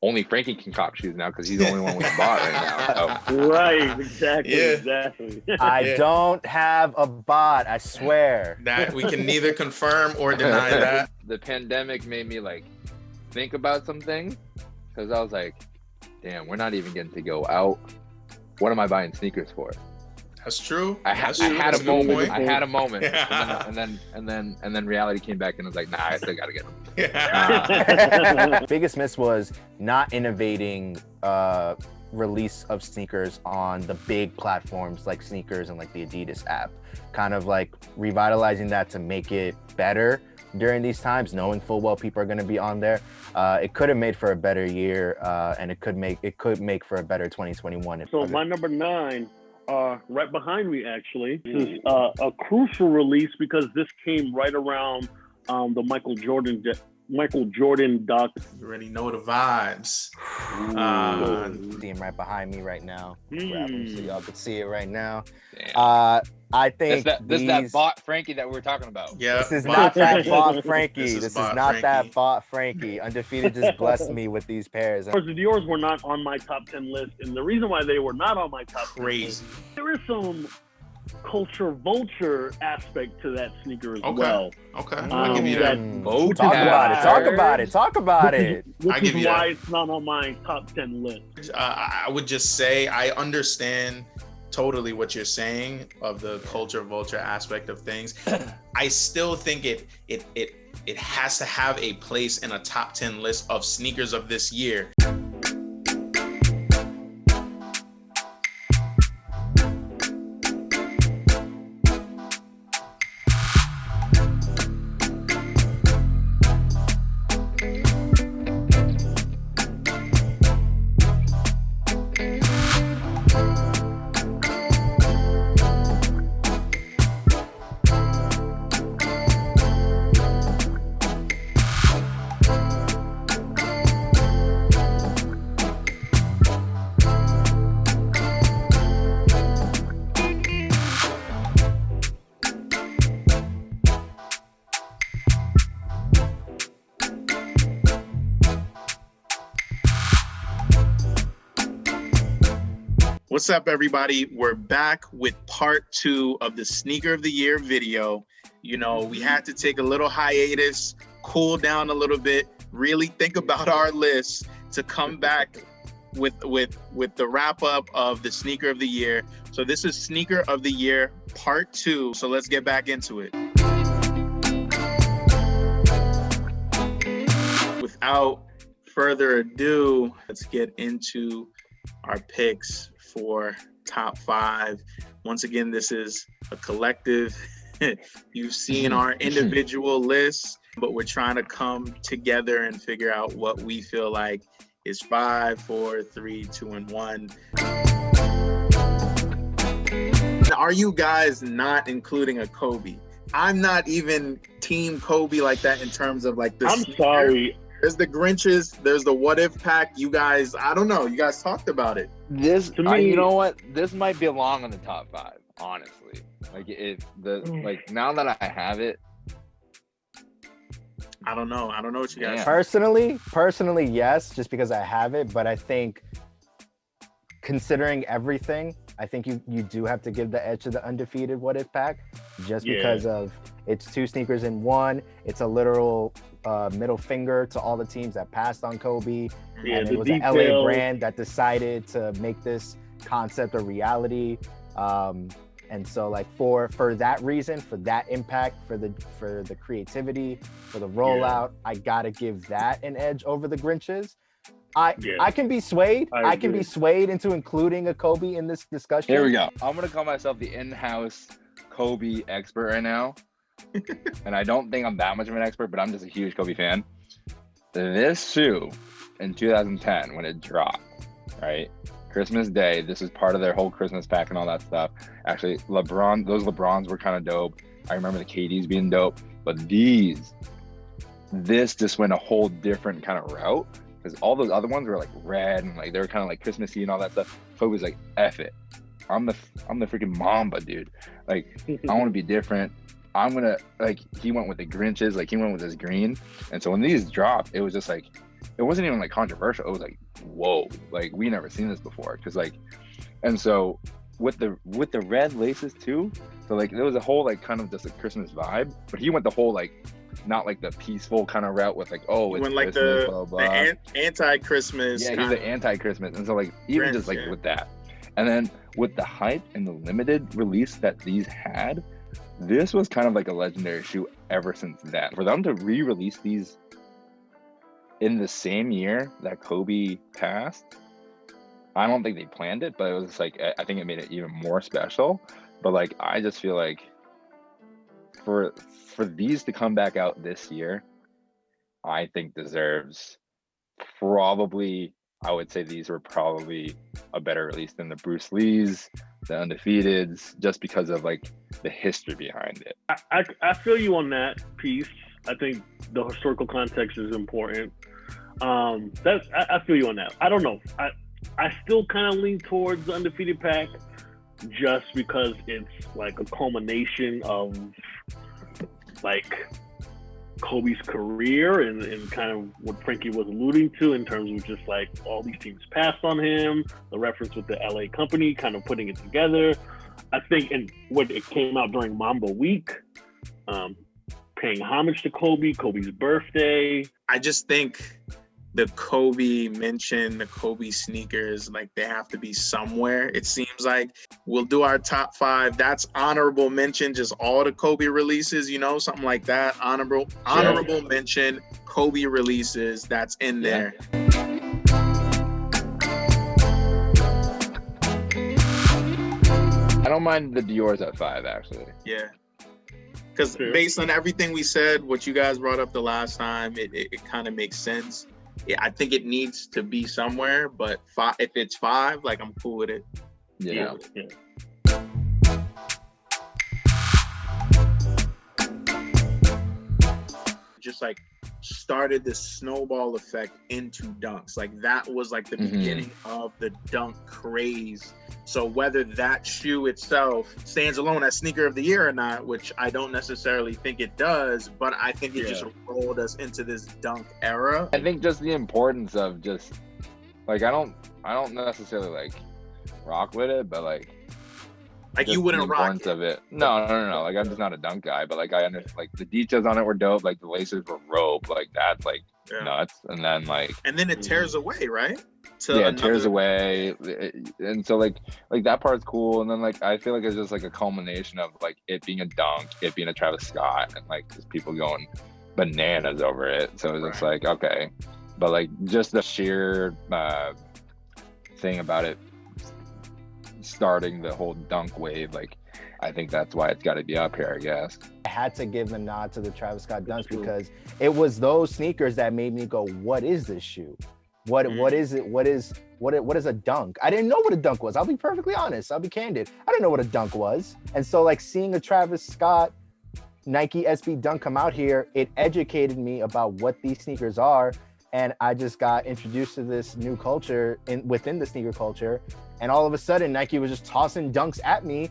only Frankie can cop shoes now because he's the only one with a bot right now. So. Right, exactly. I don't have a bot, I swear. That we can neither confirm or deny that. The pandemic made me like think about some things because I was like, damn, we're not even getting to go out. What am I buying sneakers for? That's true. I had a moment. Yeah. And then reality came back and I was like, nah, I still gotta get them. Yeah. Biggest miss was not innovating release of sneakers on the big platforms like sneakers and like the Adidas app. Kind of like revitalizing that to make it better during these times, knowing full well people are going to be on there. It could have made for a better year, and it could make for a better 2021. So my number 9. Right behind me, actually. This is a crucial release because this came right around the Michael Jordan doc. You already know the vibes. See him right behind me right now. Grab him so y'all can see it right now. Damn. I think this is that bot Frankie that we were talking about. Yeah, this is not that bot Frankie. This is bot not Frankie. that bot Frankie. Undefeated just blessed me with these pairs. Of course, the Dior's were not on my top 10 list, and the reason why they were not on my top 10 list, there is some culture vulture aspect to that sneaker as well. Okay, I'll give you that. Talk about it. Which is why it's not on my top 10 list. I would just say I understand totally what you're saying of the culture vulture aspect of things. I still think it has to have a place in a top 10 list of sneakers of this year. What's up, everybody? We're back with part 2 of the Sneaker of the Year video. You know, we had to take a little hiatus, cool down a little bit, really think about our list to come back with the wrap up of the Sneaker of the Year. So this is Sneaker of the Year part 2. So let's get back into it. Without further ado, let's get into our picks for top 5. Once again, this is a collective. You've seen our individual lists, but we're trying to come together and figure out what we feel like is 5, 4, 3, 2, and 1. Are you guys not including a Kobe? I'm not even team Kobe like that in terms of like this. I'm sorry. There's the Grinches. There's the What If pack. You guys, I don't know. You guys talked about it. To me, you know what? This might belong in the top 5. Honestly, like now that I have it, I don't know. I don't know what you guys. Personally, yes, just because I have it. But I think, considering everything, I think you do have to give the edge to the undefeated What If pack, just because of it's 2 sneakers in one. It's a literal middle finger to all the teams that passed on Kobe. And it was an LA brand that decided to make this concept a reality. And so like for that reason, for that impact, for the creativity, for the rollout, I gotta give that an edge over the Grinches. I can be swayed. I can be swayed into including a Kobe in this discussion. Here we go. I'm gonna call myself the in-house Kobe expert right now. And I don't think I'm that much of an expert, but I'm just a huge Kobe fan. This shoe in 2010, when it dropped, right? Christmas Day, this is part of their whole Christmas pack and all that stuff. Actually, those LeBrons were kind of dope. I remember the KDs being dope, but this just went a whole different kind of route, because all those other ones were like red and like they were kind of like Christmassy and all that stuff. Kobe was like, F it. I'm the freaking Mamba, dude. Like, I want to be different. I'm gonna, like, he went with the Grinches, like he went with his green. And so when these dropped, it was just like, it wasn't even like controversial. It was like, whoa, like we never seen this before. Cause like, and so with the red laces too. So like there was a whole like kind of just a Christmas vibe, but he went the whole like, not like the peaceful kind of route with like, oh, it's like Christmas, blah, blah, blah. the anti-Christmas. Yeah, he's the anti-Christmas. And so like, even just like with that. And then with the hype and the limited release that these had, this was kind of like a legendary shoe ever since then. For them to re-release these in the same year that Kobe passed, I don't think they planned it, but it was like, I think it made it even more special. But like, I just feel like for these to come back out this year, I think deserves probably, I would say these were probably a better release than the Bruce Lees, the Undefeateds, just because of like the history behind it. I feel you on that piece. I think the historical context is important. I feel you on that. I don't know. I still kind of lean towards the Undefeated pack just because it's like a culmination of like Kobe's career and kind of what Frankie was alluding to in terms of just like all these teams passed on him, the reference with the LA company kind of putting it together. I think, and when it came out during Mamba Week, paying homage to Kobe's birthday. I just think the Kobe mention, the Kobe sneakers, like they have to be somewhere. It seems like we'll do our top 5. That's honorable mention, just all the Kobe releases, you know, something like that. Honorable mention, Kobe releases, that's in there. I don't mind the Dior's at 5, actually. Yeah. Because based on everything we said, what you guys brought up the last time, it kind of makes sense. Yeah, I think it needs to be somewhere, but if it's 5, like I'm cool with it. Yeah. Just like started this snowball effect into dunks. Like that was like the beginning of the dunk craze. So whether that shoe itself stands alone as sneaker of the year or not, which I don't necessarily think it does, but I think it just rolled us into this dunk era. I think just the importance of just like, I don't necessarily like rock with it, but like you wouldn't rock it. Of it. No. Like I'm just not a dunk guy, but like I understand like the details on it were dope. Like the laces were rope, like that's like nuts. And then it tears away, right? It tears away, and so like that part's cool. And then like I feel like it's just like a culmination of like it being a dunk, it being a Travis Scott, and like just people going bananas over it. So it's just like okay, but like just the sheer thing about it starting the whole dunk wave, like I think that's why it's got to be up here, I guess. I had to give a nod to the Travis Scott dunks because it was those sneakers that made me go, what is this shoe? What is it? What is a dunk? I didn't know what a dunk was. I'll be perfectly honest. I'll be candid. I didn't know what a dunk was. And so like seeing a Travis Scott Nike SB dunk come out here, it educated me about what these sneakers are. And I just got introduced to this new culture within the sneaker culture. And all of a sudden Nike was just tossing dunks at me.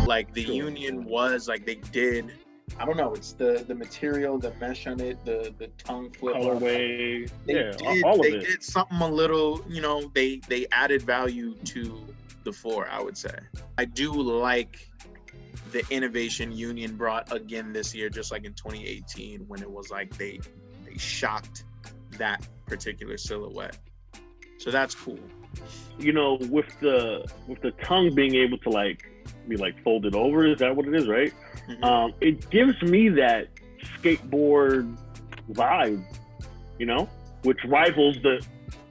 Like the union was like they did, I don't know, it's the material, the mesh on it, the tongue flip colorway. They did something a little, you know, they added value to the 4, I would say. I do like the innovation union brought again this year, just like in 2018 when it was like they shocked that particular silhouette. So that's cool. You know, with the tongue being able to like be like folded over, is that what it is, right? It gives me that skateboard vibe, you know, which rivals the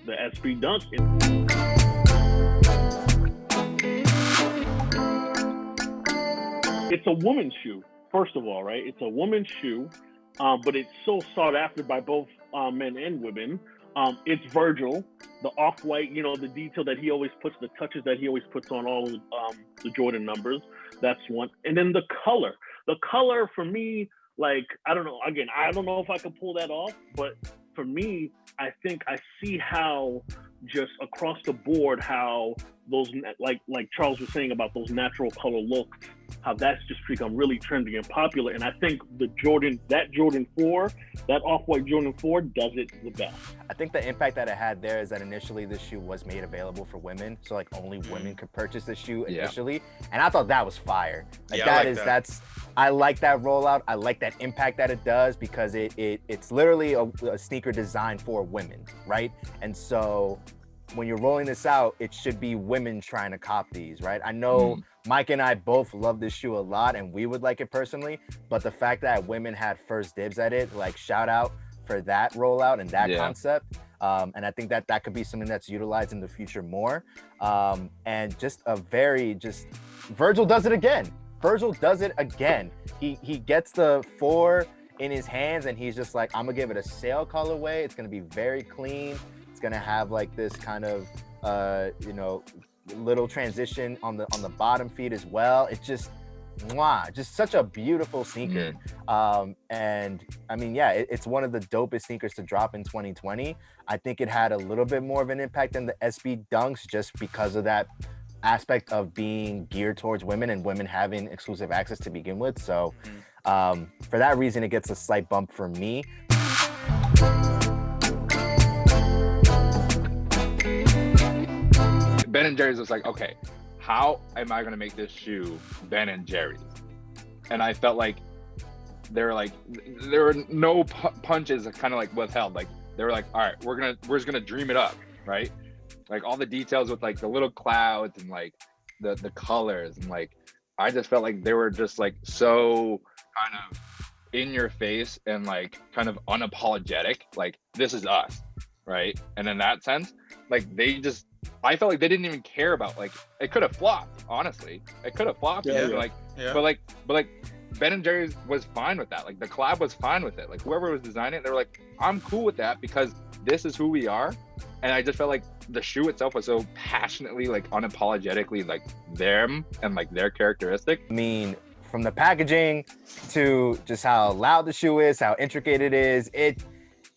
SB Dunk. It's a woman's shoe, first of all, right? It's a woman's shoe, but it's so sought after by both men and women. It's Virgil, the off-white, you know, the detail that he always puts, the touches that he always puts on all of the Jordan numbers. That's one. And then the color. The color for me, like, I don't know. Again, I don't know if I can pull that off, but for me, I think I see how just across the board, how like Charles was saying about those natural color looks, how that's just become really trendy and popular. And I think that Jordan 4, that off-white Jordan 4 does it the best. I think the impact that it had there is that initially this shoe was made available for women, so like only women could purchase the shoe initially, and I thought that was fire. Like I like that rollout. I like that impact that it does because it's literally a sneaker designed for women, right? And so when you're rolling this out, it should be women trying to cop these, right? I know Mike and I both love this shoe a lot and we would like it personally, but the fact that women had first dibs at it, like shout out for that rollout and that concept. And I think that could be something that's utilized in the future more. And just Virgil does it again. Virgil does it again. He gets the 4 in his hands and he's just like, I'm gonna give it a sail colorway. It's gonna be very clean. It's gonna have like this kind of little transition on the bottom feet as well. It's just such a beautiful sneaker. And I mean, it's one of the dopest sneakers to drop in 2020. I think it had a little bit more of an impact than the SB Dunks just because of that aspect of being geared towards women and women having exclusive access to begin with. So for that reason, it gets a slight bump for me. Ben & Jerry's was like, okay, how am I gonna make this shoe Ben & Jerry's? And I felt like there were no punches kind of like withheld. Like they were like, all right, we're just gonna dream it up, right? Like all the details with like the little clouds and like the colors, and like I just felt like they were just like so kind of in your face and like kind of unapologetic, like this is us, right? And in that sense, like I felt like they didn't even care about, like it could have flopped, honestly. It could have flopped, but Ben & Jerry's was fine with that. Like the collab was fine with it. Like whoever was designing it, they were like, I'm cool with that because this is who we are. And I just felt like the shoe itself was so passionately, like unapologetically, like them and like their characteristic. I mean, from the packaging to just how loud the shoe is, how intricate it is,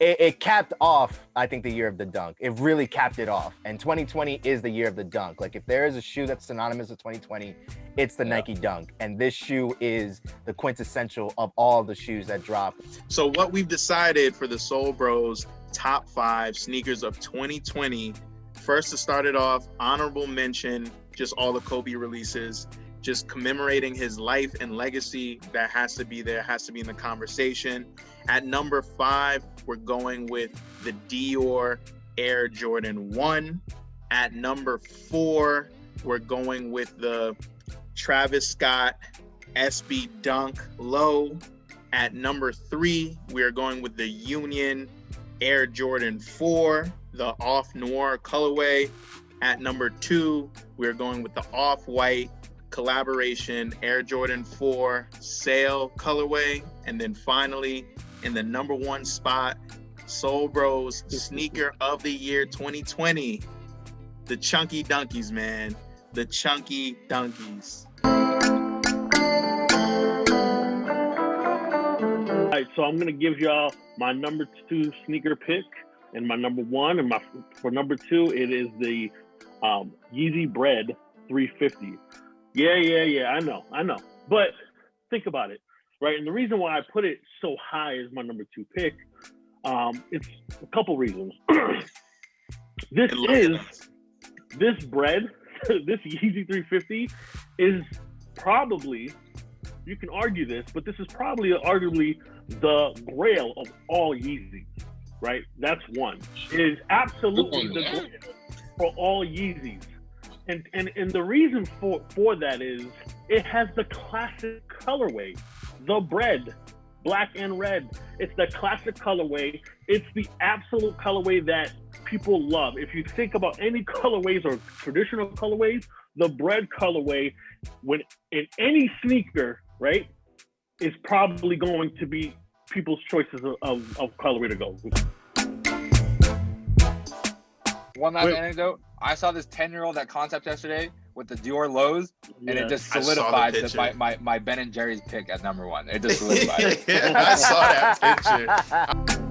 it capped off, I think, the year of the dunk. It really capped it off. And 2020 is the year of the dunk. Like if there is a shoe that's synonymous with 2020, it's the Nike Dunk. And this shoe is the quintessential of all the shoes that drop. So what we've decided for the SoleBros top 5 sneakers of 2020, first to start it off, honorable mention, just all the Kobe releases, just commemorating his life and legacy. That has to be there, has to be in the conversation. At number 5, we're going with the Dior Air Jordan 1. At number 4, we're going with the Travis Scott SB Dunk Low. At number 3, we are going with the Union Air Jordan 4, the Off Noir colorway. At number 2, we're going with the Off-White collaboration Air Jordan 4 Sail colorway. And then finally, in the number 1 spot, SoleBros Sneaker of the Year 2020, the Chunky Dunkies, man. The Chunky Dunkies. All right, so I'm gonna give y'all my number 2 sneaker pick and my number 1, and for number 2 it is the Yeezy Bread 350. Yeah, I know. But think about it, right? And the reason why I put it so high as my number 2 pick, it's a couple reasons. This bread, this Yeezy 350 is probably, you can argue this, but this is probably arguably the grail of all Yeezys, right? That's one. It is absolutely the grail for all Yeezys. And the reason for that is it has the classic colorway, the bread, black and red. It's the classic colorway. It's the absolute colorway that people love. If you think about any colorways or traditional colorways, the bread colorway, when in any sneaker, right, is probably going to be people's choices of colorway to go. One last anecdote. I saw this 10-year-old at Concept yesterday with the Dior lows, and it just solidified my Ben & Jerry's pick at number 1. It just solidified it. I saw that picture.